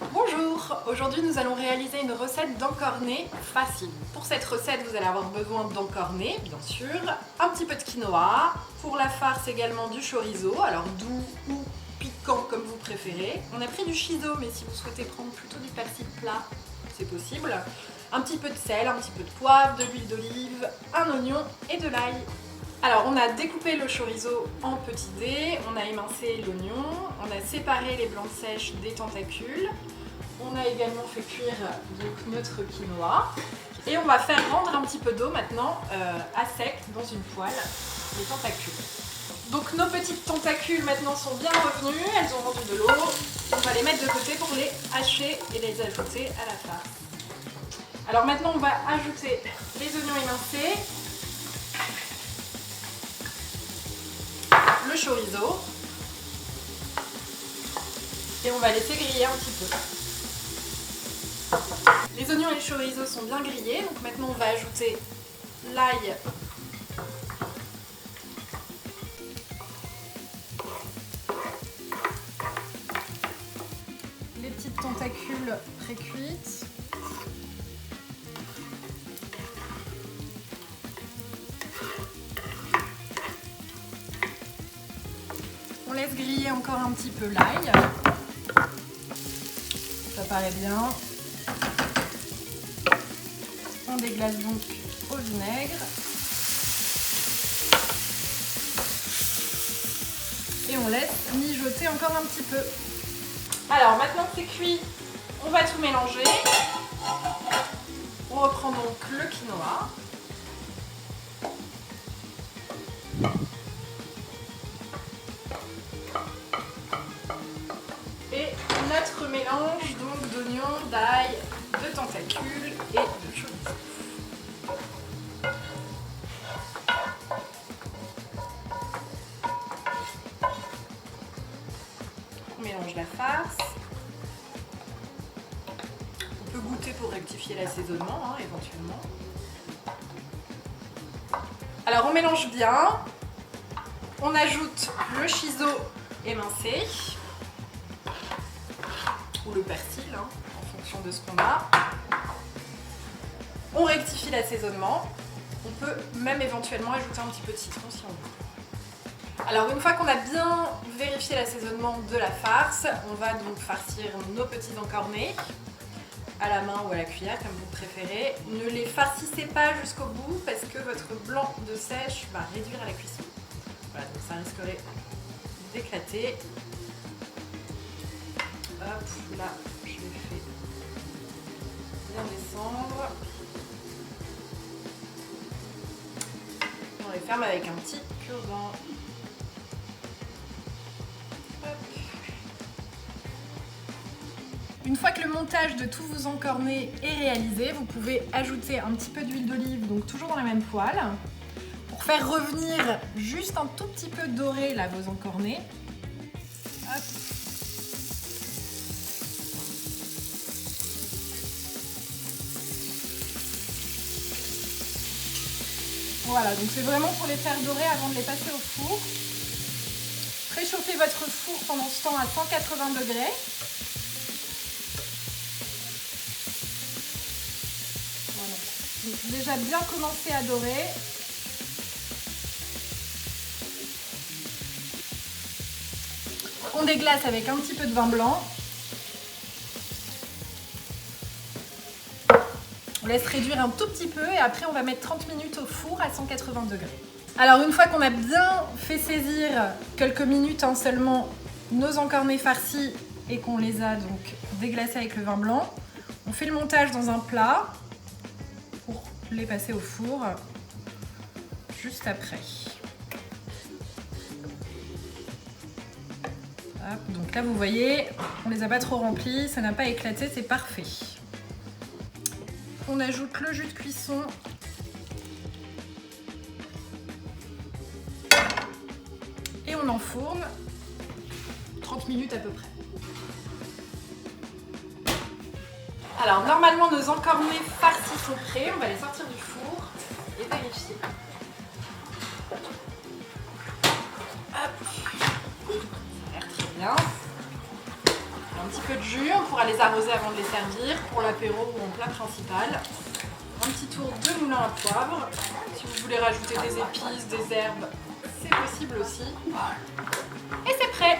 Bonjour, aujourd'hui nous allons réaliser une recette d'encornet facile. Pour cette recette vous allez avoir besoin d'encornet bien sûr, un petit peu de quinoa, pour la farce également du chorizo, alors doux ou piquant comme vous préférez. On a pris du shiso mais si vous souhaitez prendre plutôt du persil plat c'est possible. Un petit peu de sel, un petit peu de poivre, de l'huile d'olive, un oignon et de l'ail. Alors on a découpé le chorizo en petits dés, on a émincé l'oignon, on a séparé les blancs sèches des tentacules, on a également fait cuire donc notre quinoa et on va faire rendre un petit peu d'eau maintenant à sec dans une poêle les tentacules. Donc nos petites tentacules maintenant sont bien revenues, elles ont rendu de l'eau, on va les mettre de côté pour les hacher et les ajouter à la farce. Alors maintenant on va ajouter les oignons émincés, le chorizo et on va laisser griller un petit peu. Les oignons et le chorizo sont bien grillés, donc maintenant on va ajouter l'ail, les petites tentacules pré-cuites, on laisse griller encore un petit peu l'ail, ça paraît bien. On déglace donc au vinaigre et on laisse mijoter encore un petit peu. Alors maintenant que c'est cuit, on va tout mélanger. On reprend donc le quinoa. Et notre mélange donc d'oignons, d'ail, de tentacules et de chorizo. On mélange la farce. On peut goûter pour rectifier l'assaisonnement éventuellement. Alors on mélange bien. On ajoute le shiso émincé ou le persil en fonction de ce qu'on a. On rectifie l'assaisonnement. On peut même éventuellement ajouter un petit peu de citron si on veut. Alors une fois qu'on a bien vérifié l'assaisonnement de la farce, on va donc farcir nos petits encornets à la main ou à la cuillère comme vous préférez. Ne les farcissez pas jusqu'au bout parce que votre blanc de sèche va réduire à la cuisson. Voilà, donc ça risquerait d'éclater. Hop, là je les fais bien descendre. On les ferme avec un petit cure-dent. Une fois que le montage de tous vos encornets est réalisé, vous pouvez ajouter un petit peu d'huile d'olive, donc toujours dans la même poêle, pour faire revenir juste un tout petit peu doré là vos encornets. Hop. Voilà, donc c'est vraiment pour les faire dorer avant de les passer au four. Préchauffez votre four pendant ce temps à 180 degrés. Voilà. Donc déjà bien commencé à dorer. On déglace avec un petit peu de vin blanc. On laisse réduire un tout petit peu et après on va mettre 30 minutes au four à 180 degrés. Alors une fois qu'on a bien fait saisir quelques minutes seulement nos encornets farcis et qu'on les a donc déglacés avec le vin blanc, on fait le montage dans un plat pour les passer au four juste après. Hop, donc là vous voyez, on les a pas trop remplis, ça n'a pas éclaté, c'est parfait. On ajoute le jus de cuisson. Et on enfourne 30 minutes à peu près. Alors normalement nos encornets farcis sont prêts, on va les sortir du four et vérifier. Hop. Ça a l'air très bien. petit peu de jus, on pourra les arroser avant de les servir pour l'apéro ou en plat principal. Un petit tour de moulin à poivre. Si vous voulez rajouter des épices, des herbes, c'est possible aussi. Et c'est prêt!